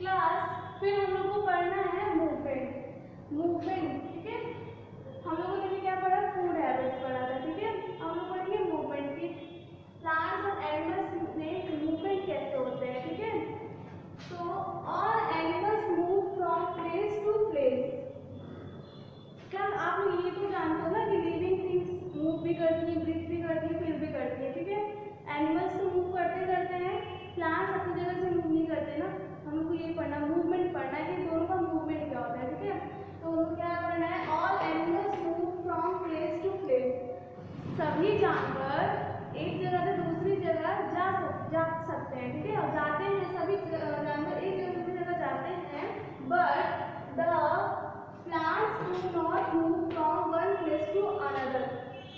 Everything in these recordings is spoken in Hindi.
क्लास फिर हम लोग को पढ़ना है मूवमेंट। मूवमेंट ठीक है, हम लोगों ने क्या पढ़ा, फूड हैबिट्स पढ़ा था। ठीक है, हम लोग पढ़ेंगे मूवमेंट की, प्लांट्स और एनिमल्स में मूवमेंट कैसे होते हैं। ठीक है, तो all animals move from place to place. क्या आप लोग ये तो जानते हो ना कि लिविंग थिंग्स मूव भी करती है, ब्रीथ भी करती है, फील भी करती है। ठीक है, एनिमल्स तो मूव करते करते हैं, प्लांट्स अपनी जगह से मूव नहीं करते ना। हम लोग को ये पढ़ना, मूवमेंट पढ़ना है कि दोनों का मूवमेंट क्या होता है। ठीक है, तो उनको क्या करना है, all animals move from place to place. सभी जानवर एक जगह से दूसरी जगह जा सकते हैं। ठीक है, और जाते हैं, सभी जानवर एक जगह से दूसरी जगह जाते हैं, but the plants do not move from one place to another.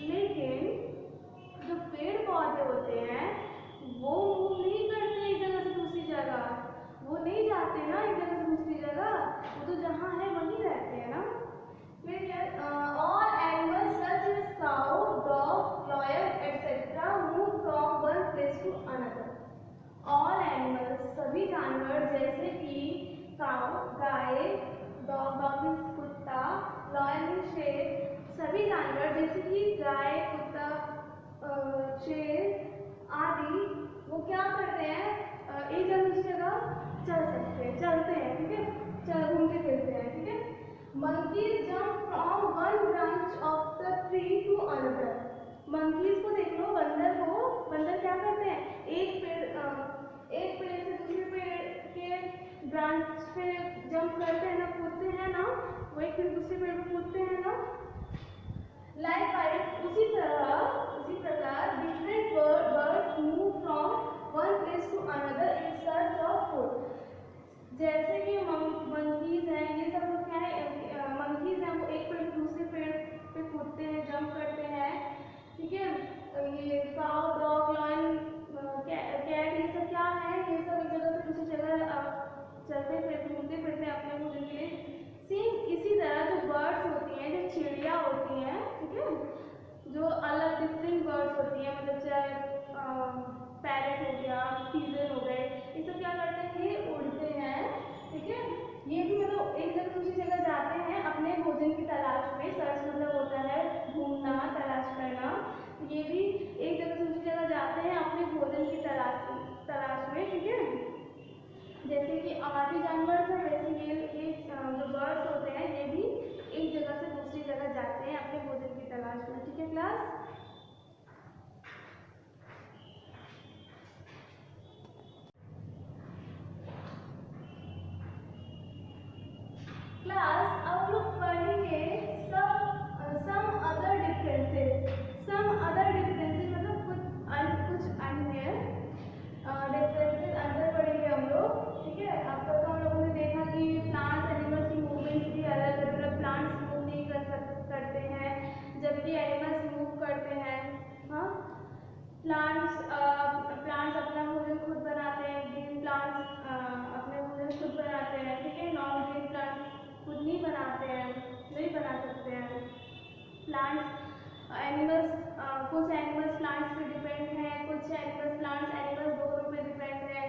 लेकिन जो पेड़ पौधे होते हैं वो मूव नहीं करते एक जगह से दूसरी जगह, वो नहीं जाते ना एक जगह से दूसरी जगह, वो तो जहाँ है वहीं रहते हैं ना। फिर all animals such as cow, dog, lion etcetera move from one place to another. All animals सभी जानवर, जैसे कि काउ गाय, डॉग डॉग मीन्स कुत्ता, लॉयन मीन्स शेर, सभी जानवर जैसे कि गाय, कुत्ता, शेर आदि, वो क्या करते हैं, एक जगह दूसरी जगह चलते हैं। ठीक है, चल घूमते फिरते हैं। ठीक है, monkeys jump from one branch of the tree to another. Monkeys को देख लो, बंदर क्या करते हैं, एक पेड़ से दूसरे पेड़ के ब्रांच पे जंप करते हैं ना, कूदते हैं ना, वो एक पेड़ दूसरे पेड़ पे कूदते हैं ना। लाइकवाइज उसी प्रकार different birds move from one place to another in search of food. जैसे कि मंकीज हैं, ये सब लोग क्या है, मंकीज हैं, वो एक पेड़ से दूसरे पेड़ पे कूदते हैं, जंप करते हैं। ठीक है, ये काउ, डॉग, लॉयन, कैट, ये सब क्या है, ये सब एक जगह से दूसरी जगह चलते फिरते घूमते फिरते अपने भोजन के लिए। सेम इसी तरह जो बर्ड्स होती हैं, जो चिड़िया होती हैं, ठीक है, जो अलग डिफरेंट बर्ड्स होती हैं, मतलब चाहे पैरेट हो गया, पीजन हो गए, ये सब क्या करते हैं, ये उड़ते हैं। ठीक है, ये भी मतलब एक जगह दूसरी जगह जाते हैं अपने भोजन की तलाश में। सर्च मतलब होता है ढूंढना, तलाश करना। ये भी एक जगह से दूसरी जगह जाते हैं अपने भोजन की तलाश में। ठीक है, जैसे कि और भी जानवर हैं, वैसे ये जो बर्ड्स होते हैं, ये भी एक जगह से दूसरी जगह जाते हैं अपने भोजन की तलाश में। ठीक है क्लास, अब हम लोग पढ़ेंगे some other differences. Some other differences मतलब कुछ अन्य डिफरेंसेस अंदर पढ़ेंगे हम लोग। ठीक है, अब तक हम लोगों ने देखा कि प्लांट्स एनिमल्स की मूवमेंट्स भी अलग अलग, मतलब प्लांट्स मूव नहीं करते हैं जबकि एनिमल्स मूव करते हैं। हाँ, प्लांट्स अपना भोजन खुद बनाते हैं, ग्रीन प्लांट्स अपने भोजन खुद बनाते हैं। ठीक है, नॉन ग्रीन प्लांट्स खुद नहीं बनाते हैं, नहीं बना सकते हैं। प्लांट्स एनिमल्स कुछ एनिमल्स प्लांट्स पे डिपेंड हैं, कुछ एनिमल्स दोनों पे डिपेंड है,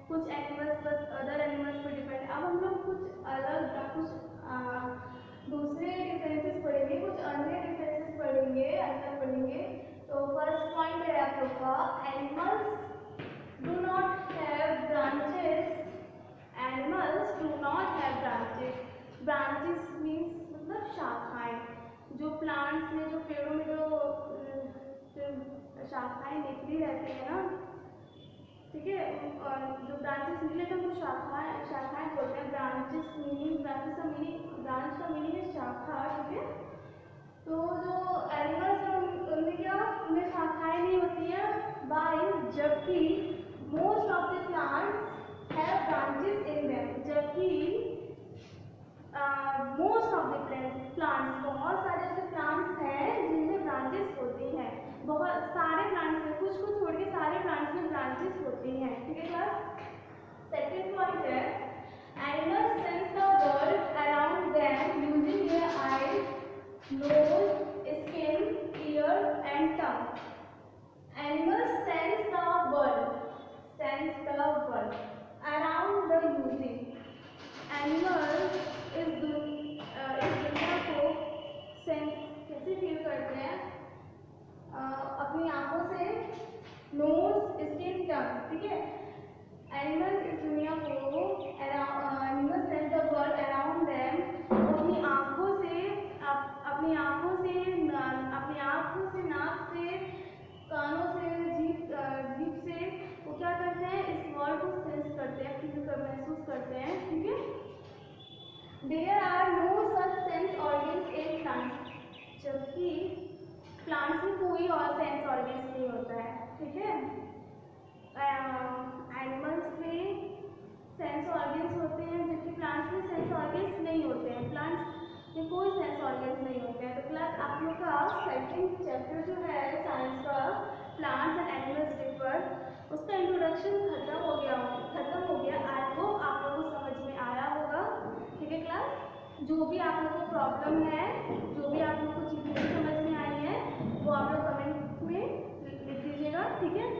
कुछ एनिमल्स बस अदर एनिमल्स पे डिपेंड है। अब हम लोग कुछ अलग दूसरे डिफरेंसेस पढ़ेंगे, कुछ अन्य डिफरेंसेस पढ़ेंगे, अंतर पढ़ेंगे। तो फर्स्ट पॉइंट है आप लोग का, animals do not have branches. Animals do not have branches. Branches means मतलब शाखाएं। जो प्लांट्स में, जो पेड़ों में जो शाखाएं निकली रहती है ना, ठीक है, और जो ब्रांचेस निकले तो वो शाखाएं बोलते हैं। ब्रांच का मीनिंग है शाखा। ठीक है, तो जो एनिमल्स हैं उनमें क्या, उनमें शाखाएं नहीं होती है, जबकि most of the plants have branches in them. जबकि मोस्ट ऑफ द प्लांट्स, बहुत सारे ऐसे प्लांट्स हैं जिनमें ब्रांचेस होती हैं। बहुत सारे प्लांट्स में, कुछ को छोड़ के सारे प्लांट्स में ब्रांचेस होती हैं। ठीक है क्लास, सेकेंड पॉइंट है, animals sense the world around them using their eyes, nose, skin, ears and tongue. Animals sense the world around the using. There are no such sense organs in plants, जबकि प्लांट्स में कोई और सेंस ऑर्गन्स नहीं होता है, ठीक है। एनिमल्स में सेंस ऑर्गन्स होते हैं, जबकि प्लांट्स में सेंस ऑर्गन्स नहीं होते हैं, प्लांट्स में कोई सेंस ऑर्गन्स नहीं होते हैं। तो क्लास आप लोग का सेकंड चैप्टर जो है साइंस का, प्लांट्स एंड एनिमल्स डिफर, उसका इंट्रोडक्शन खत्म हो गया। आई होप आप लोगों को समझ में आया होगा, ठीक है क्लास। जो भी आप लोगों को प्रॉब्लम है, जो भी आप लोगों को चीज़ें नहीं समझ में आई है, वो आप लोग कमेंट में लिख दीजिएगा, ठीक है।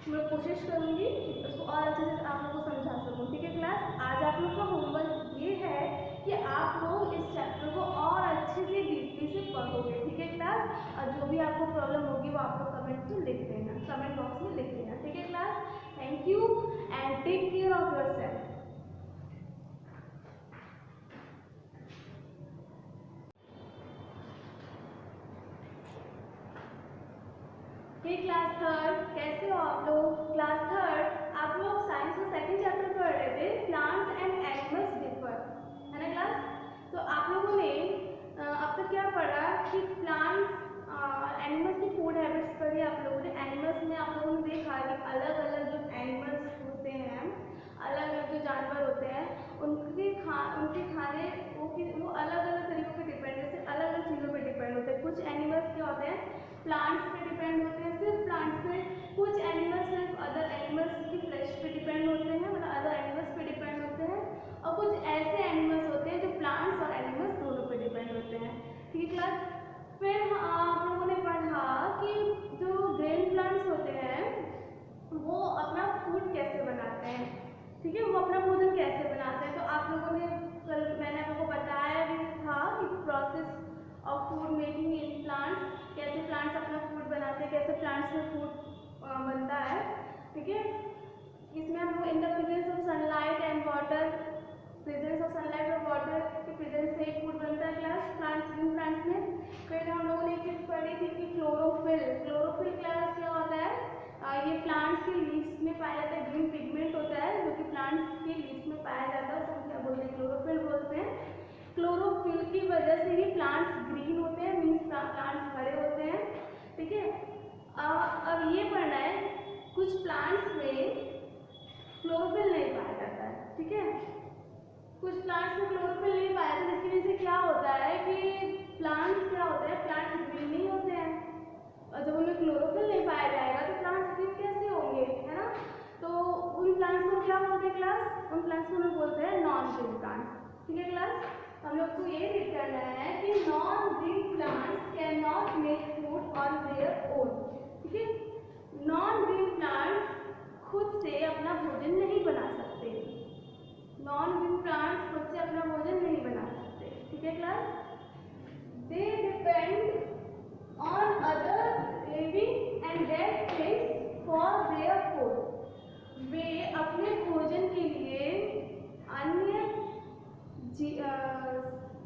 मैं कोशिश करूँगी उसको और अच्छे से आप लोगों को समझा सकूँ, ठीक है क्लास। आज आप लोग का होमवर्क ये है कि आप लोग इस चैप्टर को और अच्छे से डीपली से पढ़ोगे, ठीक है क्लास। और जो भी आपको प्रॉब्लम होगी वो आप लोग कमेंट में लिख देना, कमेंट बॉक्स में लिख देना, ठीक है class. Thank you and take care of yourself. Class third, कैसे हो आप लोग? क्लास थर्ड आप लोग साइंस का सेकंड चैप्टर पढ़ रहे थे, प्लांट्स एंड एनिमल्स डिफर, है ना क्लास। तो आप लोगों ने अब तक क्या पढ़ा कि प्लांट्स एनिमल्स की फूड हैबिट्स पढ़ी आप लोगों ने। एनिमल्स में आप लोगों ने देखा कि अलग अलग जो एनिमल्स होते हैं, अलग अलग जो जानवर होते हैं, उनके खाने वो अलग अलग तरीकों पे डिपेंड, जैसे अलग अलग चीज़ों पे डिपेंड होते हैं। कुछ एनिमल्स क्या होते हैं, प्लांट्स पे डिपेंड होते हैं, सिर्फ प्लांट्स पे। कुछ एनिमल्स सिर्फ अदर एनिमल्स की फ्लैश पे डिपेंड होते हैं, मतलब अदर एनिमल्स पे डिपेंड होते हैं। और कुछ ऐसे एनिमल्स होते हैं जो प्लांट्स और एनिमल्स दोनों पे डिपेंड होते हैं, ठीक है क्लास। फिर आप लोगों ने पढ़ा कि जो ग्रेन प्लांट्स होते हैं वो अपना फूड कैसे बनाते हैं, ठीक है, वो अपना भोजन कैसे बनाते हैं। तो आप लोगों ने कल मैंने आपको बताया भी था कि process of food making in plants, कैसे प्लांट्स अपना फूड बनाते हैं, कैसे प्लांट्स में फूड बनता है, ठीक है। इसमें हम लोग in the presence of sunlight and water, presence of sunlight और वाटर के प्रेजेंस से फूड बनता है क्लास, प्लांट्स में। फिर हम लोगों ने एक चीज़ पढ़ी थी कि क्लोरोफिल। क्लोरोफिल क्लास क्या होता है, ये प्लांट्स के लीव्स में पाया जाता है, ग्रीन पिगमेंट होता है जो कि प्लांट्स के लीव्स में पाया जाता है, उसको हम क्या बोलते हैं, क्लोरोफिल बोलते हैं। क्लोरोफिल की वजह से ही प्लांट्स ग्रीन होते हैं, मीन्स प्लांट्स हरे होते हैं, ठीक है। अब ये पढ़ना है, कुछ प्लांट्स में क्लोरोफिल नहीं पाया जाता है, ठीक है। कुछ प्लांट्स में क्लोरोफिल नहीं पाया जाता, जिसकी वजह से क्या होता है कि प्लांट्स क्या होते हैं, प्लांट्स ग्रीन नहीं होते हैं। और जब उनमें क्लोरोफिल नहीं पाया जाएगा तो प्लांट्स ग्रीन कैसे होंगे, है ना। तो उन प्लांट्स को क्या बोलते हैं क्लास, उन प्लांट्स को हम लोग बोलते हैं नॉन ग्रीन प्लांट्स, ठीक है क्लास। हम लोग को ये रीड करना है कि non green plants can not make food on their own, ठीक है। नॉन ग्रीन प्लांट्स खुद से अपना भोजन नहीं बना सकते, नॉन ग्रीन प्लांट्स खुद से अपना भोजन नहीं बना सकते, ठीक है class. They depend on other living and dead things for their food. वे अपने भोजन के लिए अन्य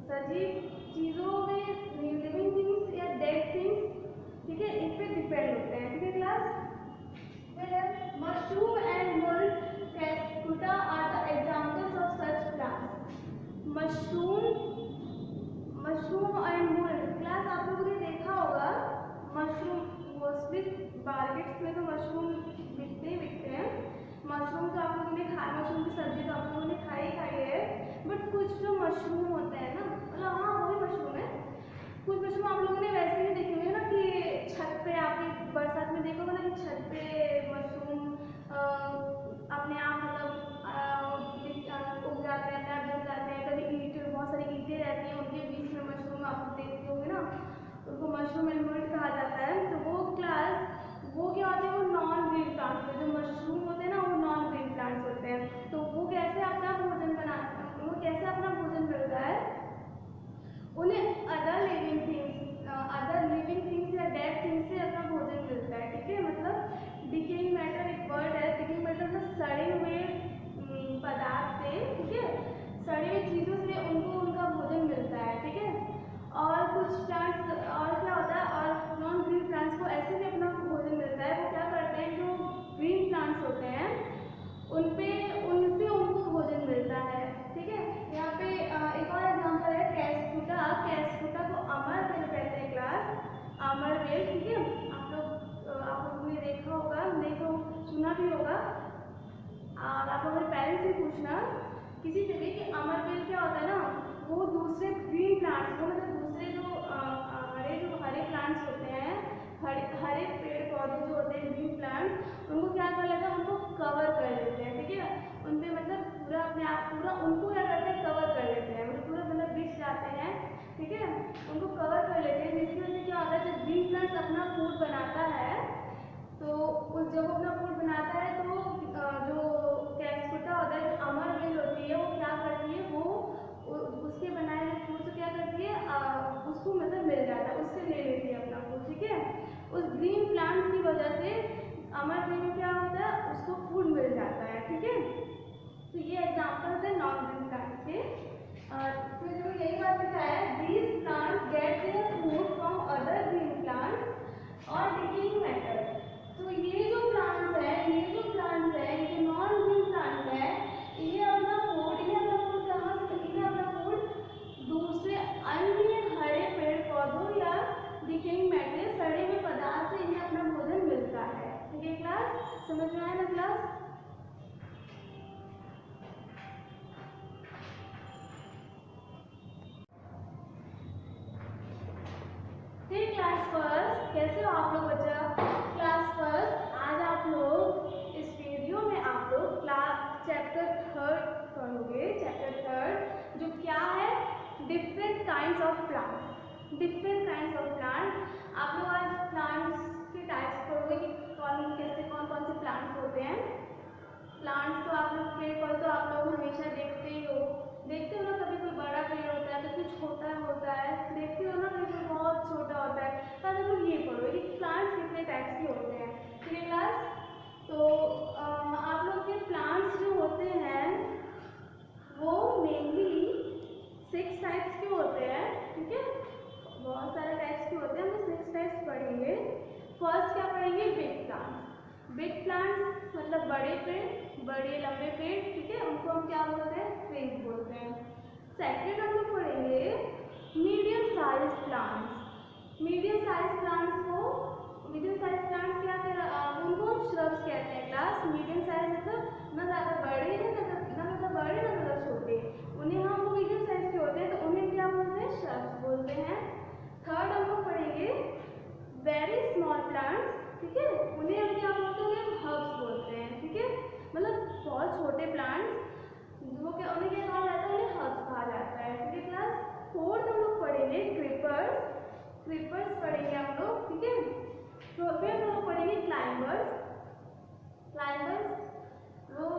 सजीव चीज़ों में, लिविंग थिंग्स या डेड थिंग्स, ठीक है, इन पे डिपेंड होते हैं, ठीक है क्लास। फिर मशरूम एंड मुल्क cuscuta are the examples of such plants. Mushroom and मुल्क क्लास आप लोगों ने देखा होगा, मशरूम मोस्टली मार्केट्स में तो मशरूम बिकते और आप अपने पेरेंट्स से पूछना किसी से भी कि अमर बेल क्या होता है ना, वो दूसरे ग्रीन प्लांट्स को, मतलब दूसरे जो हरे प्लांट्स होते हैं, हरे पेड़ पौधे जो होते हैं ग्रीन प्लांट्स, उनको क्या कर लेते हैं, उनको कवर कर लेते हैं, ठीक है। उन पर मतलब पूरा अपने आप पूरा उनको क्या करते हैं, कवर कर लेते हैं, मतलब पूरा मतलब दिख जाते हैं, ठीक है, उनको कवर कर लेते हैं। जिसकी वजह से क्या होता है, जब ग्रीन प्लांट्स अपना फूड बनाता है तो उस जब अपना फूड बनाता है तो जो कैस्कुटा होता है, जो अमर बेल होती है, वो क्या करती है, वो उसके बनाए हुए फूड से क्या करती है, उसको मतलब मिल जाता है, उससे ले लेती है अपना फूड, ठीक है। उस ग्रीन प्लांट्स की वजह से अमर बेल में क्या होता है, उसको फूड मिल जाता है, ठीक है। तो ये एग्जाम्पल्स है नॉन ग्रीन प्लांट्स के। फिर जो यही बात बताया, these plants get their food from other green plants और डिकेइंग मैटर। तो ये जो प्लांट्स है, ये नॉन ग्रीन प्लांट है, ये अपना फूड कहाँ से, इन्हें अपना फूड दूसरे अन्य हरे पेड़ पौधों या डिकेइंग मैटर, सड़े हुए पदार्थ से इन्हें अपना भोजन मिलता है, ठीक है क्लास, समझ में आया ना क्लास। क्लास फर्स्ट, कैसे हो आप लोग बच्चा? क्लास फर्स्ट, आज आप लोग इस वीडियो में आप लोग क्लास चैप्टर थर्ड पढ़ोगे। चैप्टर थर्ड जो क्या है, different kinds of plants. Different kinds of plant, आप लोग आज प्लांट्स के टाइप्स पढ़ोगे कि कौन कौन से प्लांट्स होते हैं। प्लांट्स तो आप लोग पेड़ पौधे तो आप लोग हमेशा देखते हो ना, कभी कोई बड़ा पेड़ होता है तो कुछ छोटा होता है, देखते हो ना, कभी कोई बहुत छोटा होता है। तो आप लोग ये पढ़ो कि प्लांट्स कितने टाइप्स के होते हैं, ठीक है क्लास। तो आप लोग के प्लांट्स जो होते हैं वो मेनली 6 टाइप्स के होते हैं, ठीक है, बहुत सारे टाइप्स के होते हैं, हम 6 टाइप्स पढ़ेंगे। फर्स्ट क्या पढ़ेंगे, बिग प्लांट्स। बिग प्लांट्स मतलब बड़े पेड़, बड़े लंबे पेड़, ठीक है, उनको हम क्या बोलते हैं, ट्रीज बोलते हैं। सेकंड हम लोग पढ़ेंगे medium size plants. Medium size plants क्या उनको श्रब्स कहते हैं क्लास। मीडियम साइज मतलब ना ज़्यादा बड़े ना ज़्यादा छोटे, उन्हें हम मीडियम साइज के होते हैं तो उन्हें क्या बोलते हैं, श्रब्स बोलते हैं। थर्ड हम लोग पढ़ेंगे वेरी स्मॉल प्लांट्स, ठीक है, उन्हें हम क्या बोलते हैं, हर्ब्स बोलते हैं, ठीक है, मतलब बहुत छोटे प्लांट्स वो क्या, उन्हें क्या कहा जाता है, उन्हें हर्ब्स कहा जाता है, ठीक है क्लास। फोर्थ हम लोग पढ़ेंगे क्रीपर्स पढ़ेंगे हम लोग, ठीक है। तो फिर हम लोग पढ़ेंगे क्लाइंबर्स वो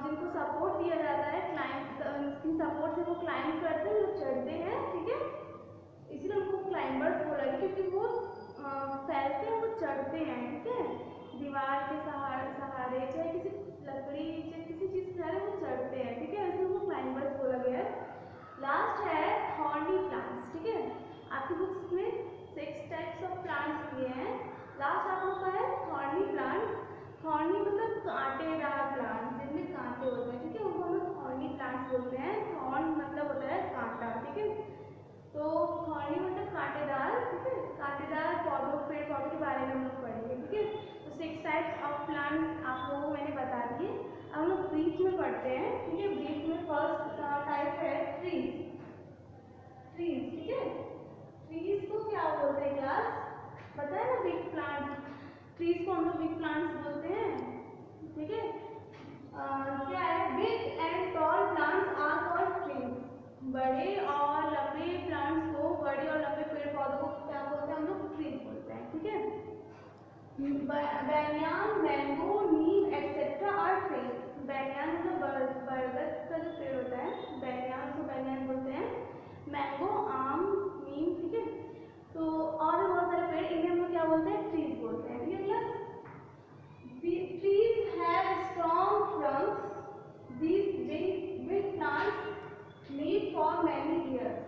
जिनको सपोर्ट दिया जाता है, की सपोर्ट से वो क्लाइंब करते हैं, वो चढ़ते हैं, ठीक है, इसलिए उनको क्लाइंबर्स बोला गया, क्योंकि वो फैलते हैं, वो चढ़ते हैं, ठीक है, दीवार के सहारे चाहे किसी लकड़ी चाहे किसी चीज़ के सहारे वो चढ़ते हैं, ठीक है, इसलिए उनको क्लाइंबर्स बोला गया है। लास्ट है थॉर्नी प्लांट्स, ठीक है, आपकी बुक्स में 6 टाइप्स ऑफ प्लांट्स दिए हैं। लास्ट आप लोग का है थॉर्नी प्लांट्स। थॉर्नी मतलब कांटेदार प्लांट, जिनमें कांटे होते हैं, ठीक है, उनको हम लोग थॉर्नी प्लांट्स बोलते हैं। थॉर्न मतलब होता है कांटा, ठीक है, तो थॉर्नी मतलब कांटेदार, ठीक है, कांटेदार पेड़ पौधों के बारे में हम लोग पढ़ेंगे, ठीक है। तो 6 टाइप्स ऑफ प्लांट्स आप लोगों को मैंने बता दिए। अब हम लोग ब्रीफ में पढ़ते हैं, ठीक है। ब्रीफ में फर्स्ट टाइप है ट्रीज, ठीक है। ट्रीज को क्या बोलते हैं क्लास, पता है ना, बिग प्लांट्स, ट्रीज को हम लोग बिग प्लांट्स बोलते हैं, ठीक है। क्या है, big and tall plants are called trees. बड़े और लंबे प्लांट्स को, बड़े और लंबे पेड़ पौधों को क्या बोलते हैं, हम लोग ट्रीज बोलते हैं, ठीक है। Banyan, mango, neem etcetera are trees. Banyan मतलब बरगद का जो पेड़ होता है, बैंयान को बैंयान बोलते हैं। मैंगो, आम, नीम, ठीक है, तो और भी बहुत सारे पेड़, इन्हें हम लोग क्या बोलते हैं, ट्रीज बोलते हैं, ठीक है class. Trees have strong trunks. These big plants live for many years.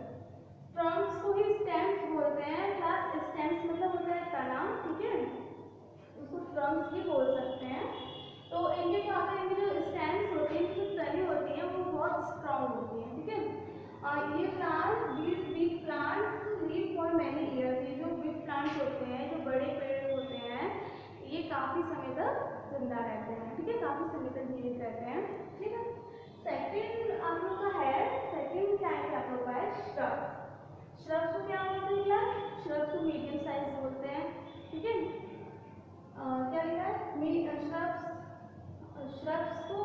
Trunks को ही stems बोलते हैं क्लास। stems मतलब होता है तना, ठीक है, उसको trunks भी बोल सकते हैं। तो इनके क्या होता है, इनके जो stems होते हैं, इनकी जो तने होती हैं, वो बहुत strong होती हैं, ठीक है। ये plants, these big plants live for many years. ये जो big plants होते हैं, जो बड़े पेड़ होते हैं, ये काफ़ी समय तक जिंदा रहते हैं, ठीक है, काफ़ी के समय तक जीवित रहते हैं, ठीक है। सेकंड आप लोग का है, सेकंड क्या है आप लोग का है श्रब्स। श्रब्स को क्या बोलते हैं क्लास? श्रब्स को मीडियम साइज बोलते हैं, ठीक है। क्या लिखा है? श्रब्स को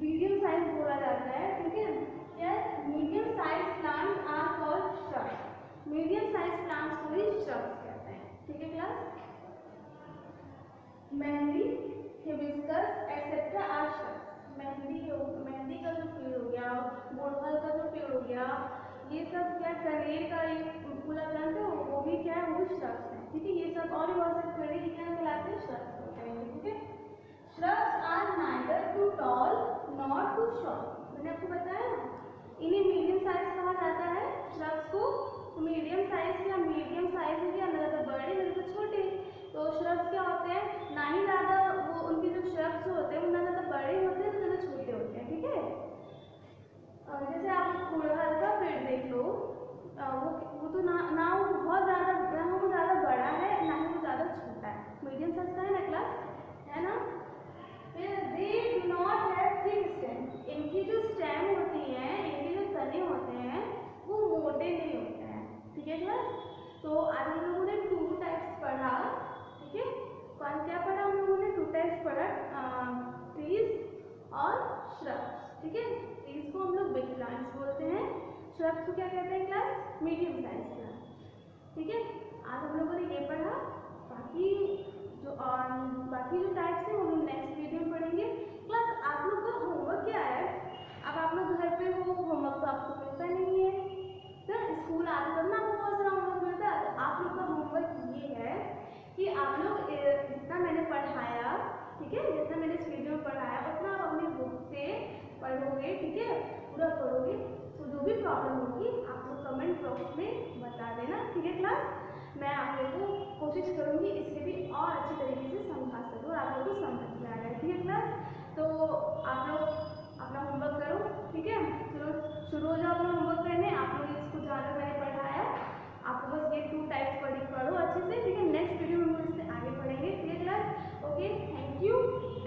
मीडियम साइज बोला जाता है, ठीक है। Yes, medium size plants are called shrubs. Medium size plants को ही श्रब्स कहते हैं, ठीक है class. Mehndi, hibiscus etcetera are shrubs. मेहंदी का जो पेड़ हो गया, गुड़हल का जो पेड़ हो गया, ये सब क्या कनेर का एक फूला प्लांट है, वो भी क्या है, वो श्रब्स है, ठीक है। ये सब और भी बहुत सारे पेड़ क्या कहलाते हैं? श्रब्स होते हैं, ठीक है। Shrubs are neither too tall not too short. मैंने आपको बताया इन्हें मीडियम साइज कहा जाता है, श्रब्स को। मीडियम साइज या मीडियम साइज हो गया, ना ज़्यादा बड़े ना ज़्यादा छोटे। तो श्रब्स क्या होते हैं? ना ही ज़्यादा वो उनके जो श्रब्स होते हैं वो ना ज़्यादा बड़े होते हैं ना ज़्यादा छोटे होते हैं, ठीक है। जैसे आप गुड़हल का पेड़ देख लो, वो तो ना वो बहुत ज़्यादा, ना वो ज़्यादा बड़ा है ना ही वो ज़्यादा छोटा है, मीडियम साइज का है ना क्लास, है ना। फिर they do not have thick stem. इनकी जो स्टेम होती है, इनके जो तने होते हैं वो मोटे नहीं होते हैं, ठीक है क्लास। तो आज हम लोगों ने 2 टाइप्स पढ़ा, ठीक है। कौन क्या पढ़ा हम लोगों ने? 2 टाइप्स पढ़ा, ट्रीज और श्रब्स, ठीक है। ट्रीज को हम लोग बिग प्लांट्स बोलते हैं, श्रब्स को क्या कहते हैं क्लास? मीडियम साइज प्लांट्स, ठीक है। आज हम लोगों ने ये पढ़ा, बाकी जो टाइप्स है वो हम नेक्स्ट वीडियो में पढ़ेंगे। क्लास आप लोग का होमवर्क क्या है? अब आप लोग घर पे हो, होमवर्क तो आपको मिलता नहीं है, तो स्कूल आते तब ना आपको बहुत सारा होमवर्क मिलता है। तो आप लोग का होमवर्क ये है कि आप लोग जितना मैंने पढ़ाया, ठीक है, जितना मैंने इस वीडियो में पढ़ाया उतना आप अपनी बुक से पढ़ोगे, ठीक है, पूरा पढ़ोगे। तो जो भी प्रॉब्लम होगी आप लोग कमेंट बॉक्स में बता देना, ठीक है क्लास। मैं आप लोगों को कोशिश करूँगी इससे भी और अच्छी तरीके से समझा सकूँ और आप लोगों को समझ में आ जाए, ठीक है क्लास। तो आप लोग अपना होमवर्क करो, ठीक है। चलो शुरू हो जाओ अपना होमवर्क करने। आप लोग इसको ज़्यादा मैंने पढ़ाया, आपको बस ये 2 टाइप्स पढ़ो अच्छे से, ठीक है। नेक्स्ट वीडियो में हम इससे आगे पढ़ेंगे, ठीक है class. Okay, thank you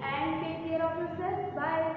and take care of yourself, bye.